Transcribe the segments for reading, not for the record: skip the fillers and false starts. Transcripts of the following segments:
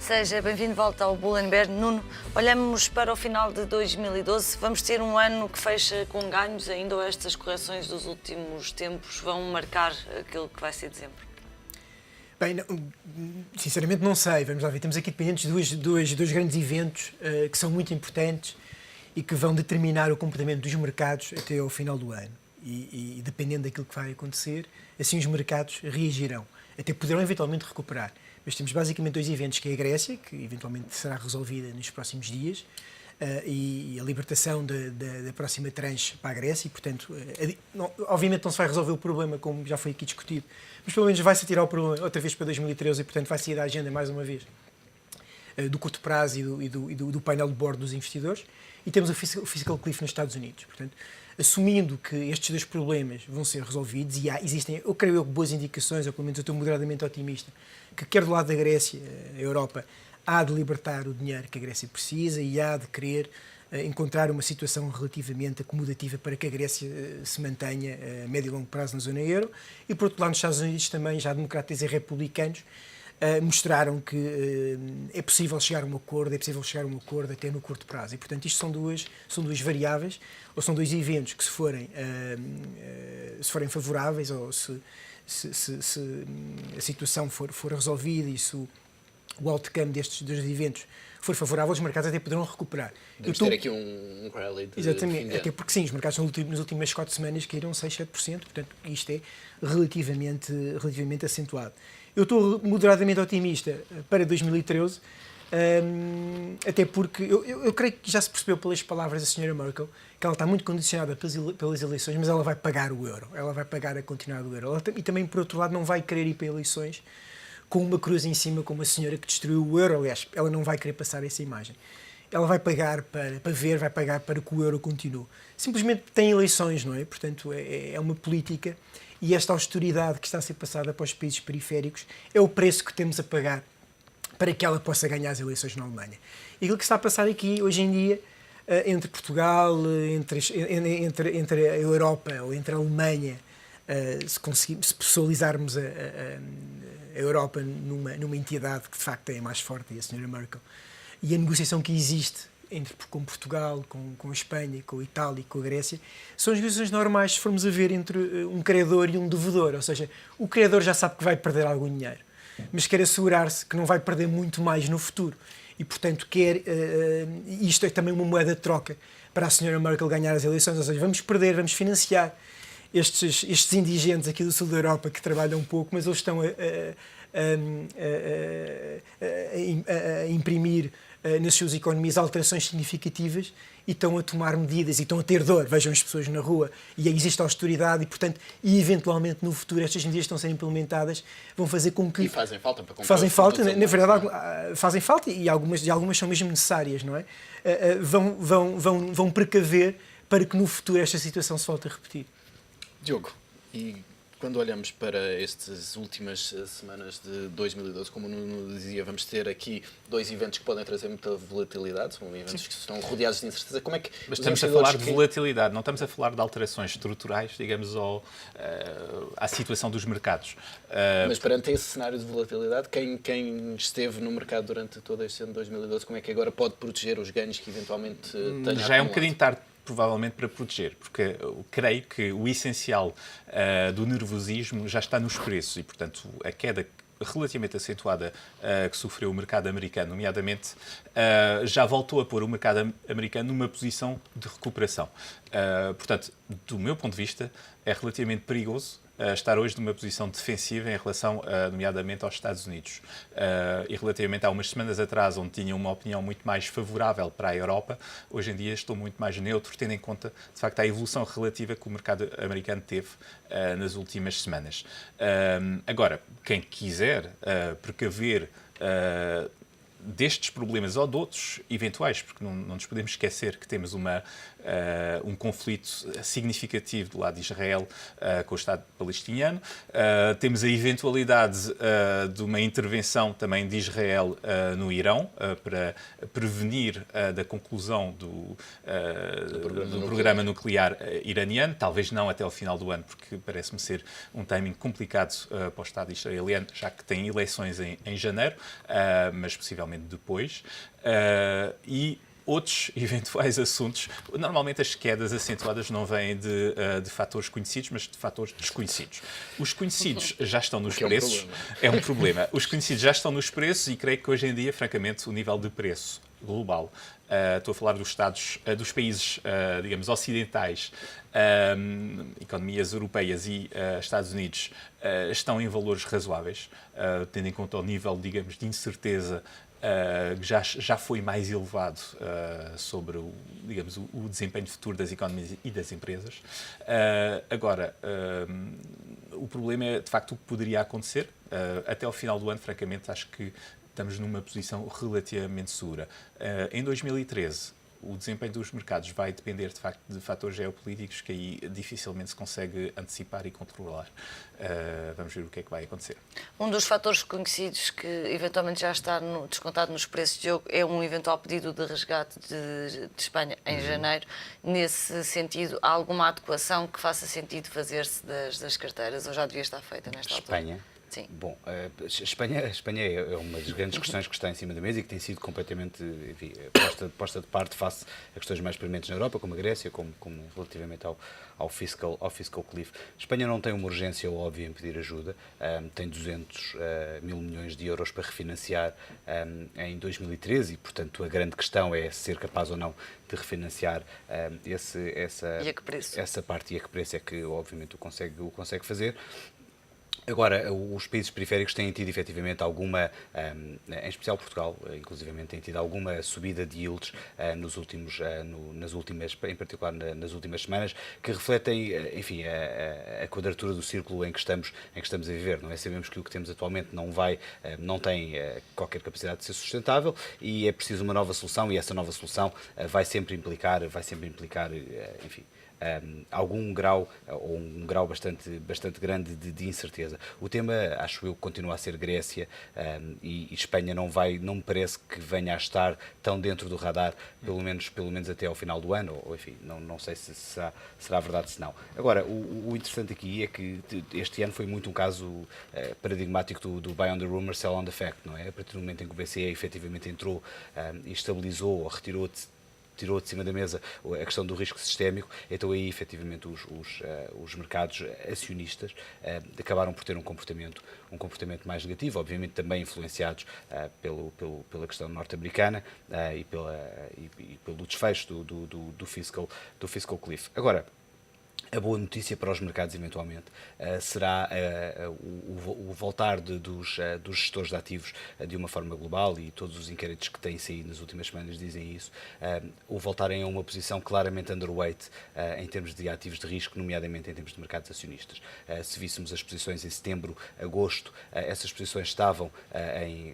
Seja bem-vindo de volta ao Bull & Bear. Nuno, olhamos para o final de 2012. Vamos ter um ano que fecha com ganhos ainda, ou estas correções dos últimos tempos vão marcar aquilo que vai ser dezembro? Bem, sinceramente não sei. Vamos lá ver. Temos aqui dependentes de dois grandes eventos que são muito importantes e que vão determinar o comportamento dos mercados até ao final do ano. E dependendo daquilo que vai acontecer, assim os mercados reagirão. Até poderão eventualmente recuperar. Mas temos basicamente dois eventos, que é a Grécia, que eventualmente será resolvida nos próximos dias, e a libertação da próxima tranche para a Grécia, e, portanto, obviamente não se vai resolver o problema, como já foi aqui discutido, mas pelo menos vai-se tirar o problema outra vez para 2013 e, portanto, vai sair da agenda mais uma vez do curto prazo e do painel de bordo dos investidores. E temos o fiscal cliff nos Estados Unidos. Portanto, assumindo que estes dois problemas vão ser resolvidos, e existem, eu creio, boas indicações, ou pelo menos eu estou moderadamente otimista, que quer do lado da Grécia, a Europa, há de libertar o dinheiro que a Grécia precisa e há de querer encontrar uma situação relativamente acomodativa para que a Grécia se mantenha a médio e longo prazo na zona euro. E, por outro lado, nos Estados Unidos também, já democratas e republicanos, mostraram que é possível chegar a um acordo, até no curto prazo. E, portanto, isto são duas variáveis, ou são dois eventos que, se forem favoráveis, ou se a situação for resolvida e se o outcome destes dois eventos for favorável, os mercados até poderão recuperar. Podemos ter aqui um rally de exatamente, até porque sim, os mercados nas últimas 4 semanas caíram 6, 7%, portanto isto é relativamente acentuado. Eu estou moderadamente otimista para 2013, até porque eu creio que já se percebeu pelas palavras da Sra. Merkel que ela está muito condicionada pelas eleições, mas ela vai pagar o euro, ela vai pagar a continuidade do euro. E também, por outro lado, não vai querer ir para eleições com uma cruz em cima, como a senhora que destruiu o euro. Aliás, ela não vai querer passar essa imagem. Ela vai pagar vai pagar para que o euro continue. Simplesmente tem eleições, não é? Portanto, é uma política, e esta austeridade que está a ser passada para os países periféricos é o preço que temos a pagar para que ela possa ganhar as eleições na Alemanha. E aquilo que está a passar aqui, hoje em dia, entre Portugal, entre a Europa ou entre a Alemanha, se pessoalizarmos a Europa numa entidade que de facto é a mais forte, é a Sra. Merkel, e a negociação que existe com Portugal, com a Espanha, com a Itália e com a Grécia, são as negociações normais, se formos a ver, entre um credor e um devedor. Ou seja, o credor já sabe que vai perder algum dinheiro, mas quer assegurar-se que não vai perder muito mais no futuro. E, portanto, isto é também uma moeda de troca para a Sra. Merkel ganhar as eleições. Ou seja, vamos financiar estes indigentes aqui do sul da Europa que trabalham um pouco, mas eles estão a imprimir nas suas economias alterações significativas e estão a tomar medidas e estão a ter dor. Vejam as pessoas na rua, e existe austeridade, e, portanto, eventualmente no futuro estas medidas estão a ser implementadas, vão fazer com que... E fazem falta para comprar. Fazem falta, na verdade, fazem falta, e algumas são mesmo necessárias, não é? Vão precaver para que no futuro esta situação se volte a repetir. Diogo, e quando olhamos para estas últimas semanas de 2012, como o Nuno dizia, vamos ter aqui dois eventos que podem trazer muita volatilidade, são eventos que estão rodeados de incerteza. Como é que mas estamos a falar de volatilidade, não estamos a falar de alterações estruturais, digamos, à situação dos mercados. Mas perante esse cenário de volatilidade, quem esteve no mercado durante todo este ano de 2012, como é que agora pode proteger os ganhos que eventualmente tenha? Já é um bocadinho tarde, provavelmente, para proteger, porque eu creio que o essencial do nervosismo já está nos preços e, portanto, a queda relativamente acentuada que sofreu o mercado americano, nomeadamente, já voltou a pôr o mercado americano numa posição de recuperação. Portanto, do meu ponto de vista, é relativamente perigoso estar hoje numa posição defensiva em relação, nomeadamente, aos Estados Unidos. E relativamente a umas semanas atrás, onde tinha uma opinião muito mais favorável para a Europa, hoje em dia estou muito mais neutro, tendo em conta, de facto, a evolução relativa que o mercado americano teve nas últimas semanas. Agora, quem quiser precaver destes problemas ou de outros eventuais, porque não nos podemos esquecer que temos um conflito significativo do lado de Israel com o Estado palestiniano. Temos a eventualidade de uma intervenção também de Israel no Irão para prevenir da conclusão do programa nuclear iraniano, talvez não até ao final do ano, porque parece-me ser um timing complicado para o Estado israeliano, já que tem eleições em janeiro, mas possivelmente eventualmente depois, e outros eventuais assuntos. Normalmente as quedas acentuadas não vêm de fatores conhecidos, mas de fatores desconhecidos. Os conhecidos já estão nos preços. É um problema. Os conhecidos já estão nos preços e creio que hoje em dia, francamente, o nível de preço global, estou a falar dos Estados, dos países, digamos, ocidentais, economias europeias e Estados Unidos, estão em valores razoáveis, tendo em conta o nível, digamos, de incerteza que já foi mais elevado sobre digamos, o desempenho futuro das economias e das empresas. Agora, o problema é, de facto, o que poderia acontecer. Até ao final do ano, francamente, acho que estamos numa posição relativamente segura. Em 2013, o desempenho dos mercados vai depender, de facto, de fatores geopolíticos que aí dificilmente se consegue antecipar e controlar. Vamos ver o que é que vai acontecer. Um dos fatores conhecidos que eventualmente já está descontado nos preços de jogo é um eventual pedido de resgate de Espanha em janeiro. Nesse sentido, há alguma adequação que faça sentido fazer-se das carteiras ou já devia estar feita nesta altura? Espanha? Sim. Bom, Espanha é uma das grandes questões que está em cima da mesa e que tem sido completamente, enfim, posta de parte face a questões mais prementes na Europa, como a Grécia, como relativamente ao fiscal cliff. Espanha não tem uma urgência óbvia em pedir ajuda, tem 200 mil milhões de euros para refinanciar em 2013 e, portanto, a grande questão é ser capaz ou não de refinanciar essa parte e a que preço é que, obviamente, o consegue fazer. Agora, os países periféricos têm tido efetivamente alguma, em especial Portugal, inclusivamente, tem tido alguma subida de yields em particular nas últimas semanas, que refletem, enfim, a quadratura do círculo em que estamos a viver. Não é? Sabemos que o que temos atualmente não tem qualquer capacidade de ser sustentável e é preciso uma nova solução e essa nova solução vai sempre implicar, enfim, algum grau, ou um grau bastante grande de incerteza. O tema, acho eu, continua a ser Grécia e Espanha não me parece que venha a estar tão dentro do radar, pelo menos até ao final do ano, ou enfim, não sei se será verdade se não. Agora, o interessante aqui é que este ano foi muito um caso paradigmático do buy on the rumor, sell on the fact, não é? A partir do momento em que o BCE efetivamente entrou e estabilizou ou tirou de cima da mesa a questão do risco sistémico, então aí efetivamente os mercados acionistas acabaram por ter um comportamento mais negativo, obviamente também influenciados pela questão norte-americana e pelo desfecho do fiscal cliff. Agora, a boa notícia para os mercados, eventualmente, será o voltar dos gestores de ativos de uma forma global, e todos os inquéritos que têm saído nas últimas semanas dizem isso, o voltarem a uma posição claramente underweight em termos de ativos de risco, nomeadamente em termos de mercados acionistas. Se víssemos as posições em setembro, agosto, essas posições estavam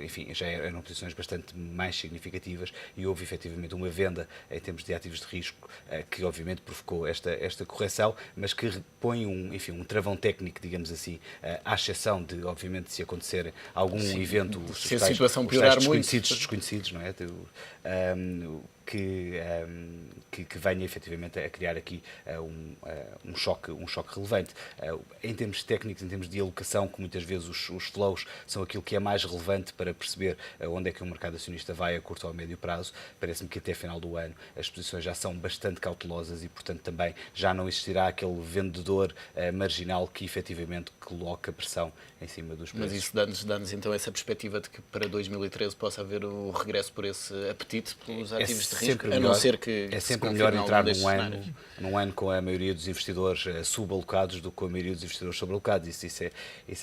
enfim, já eram posições bastante mais significativas e houve efetivamente uma venda em termos de ativos de risco que obviamente provocou esta correção, mas que põe um travão técnico, digamos assim, à exceção de, obviamente, se acontecer algum evento... Se a situação piorar muito... Desconhecidos, não é? Que venha efetivamente a criar aqui um choque relevante. Em termos técnicos, em termos de alocação, que muitas vezes os flows são aquilo que é mais relevante para perceber onde é que o mercado acionista vai a curto ou a médio prazo, parece-me que até final do ano as posições já são bastante cautelosas e, portanto, também já não existirá aquele vendedor marginal que efetivamente coloca pressão em cima dos preços. Mas isso dá-nos então essa perspectiva de que para 2013 possa haver o regresso por esse apetite pelos ativos de risco, a não ser que é sempre melhor entrar num ano com a maioria dos investidores subalocados do que com a maioria dos investidores sobrealocados. Isso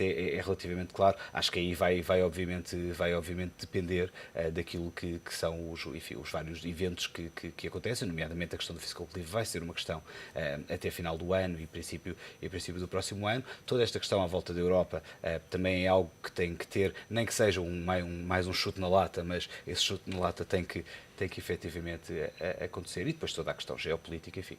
é relativamente claro. Acho que aí vai obviamente depender daquilo que são os vários eventos que acontecem, nomeadamente a questão do fiscal cliff vai ser uma questão até final do ano e princípio do próximo ano. Toda esta questão à volta da Europa também é algo que tem que ter, nem que seja mais um chute na lata, mas esse chute na lata tem que efetivamente acontecer, e depois toda a questão geopolítica, enfim,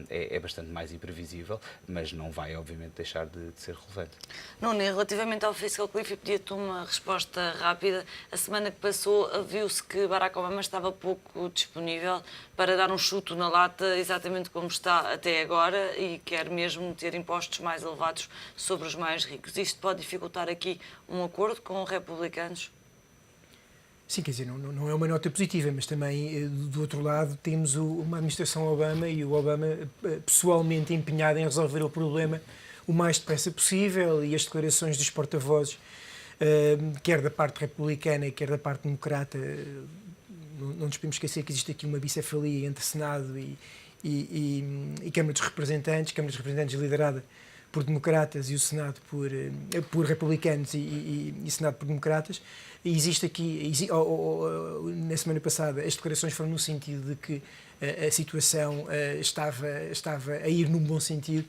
é bastante mais imprevisível, mas não vai, obviamente, deixar de ser relevante. Nuno, relativamente ao fiscal cliff, eu pedia-te uma resposta rápida. A semana que passou, viu-se que Barack Obama estava pouco disponível para dar um chute na lata, exatamente como está até agora, e quer mesmo ter impostos mais elevados sobre os mais ricos. Isto pode dificultar aqui um acordo com os republicanos? Sim, quer dizer, não é uma nota positiva, mas também, do outro lado, temos uma administração Obama e o Obama pessoalmente empenhado em resolver o problema o mais depressa possível, e as declarações dos porta-vozes, quer da parte republicana, quer da parte democrata, não nos podemos esquecer que existe aqui uma bicefalia entre Senado e Câmara dos Representantes liderada por democratas e o Senado por republicanos e Senado por democratas. E existe aqui, na semana passada, as declarações foram no sentido de que a situação estava a ir num bom sentido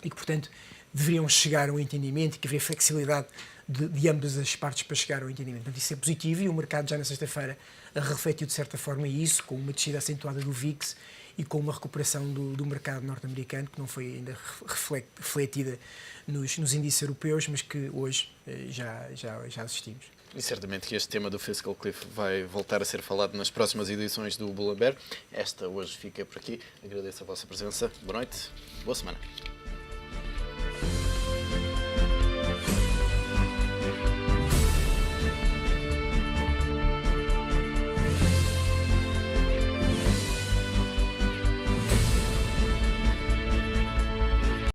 e que, portanto, deveriam chegar ao entendimento e que havia flexibilidade de ambas as partes para chegar ao entendimento. Portanto, isso é positivo, e o mercado já na sexta-feira refletiu de certa forma isso, com uma descida acentuada do VIX e com uma recuperação do mercado norte-americano, que não foi ainda refletida nos índices europeus, mas que hoje já assistimos. E certamente que este tema do Fiscal Cliff vai voltar a ser falado nas próximas edições do Bull and Bear. Esta hoje fica por aqui. Agradeço a vossa presença. Boa noite. Boa semana.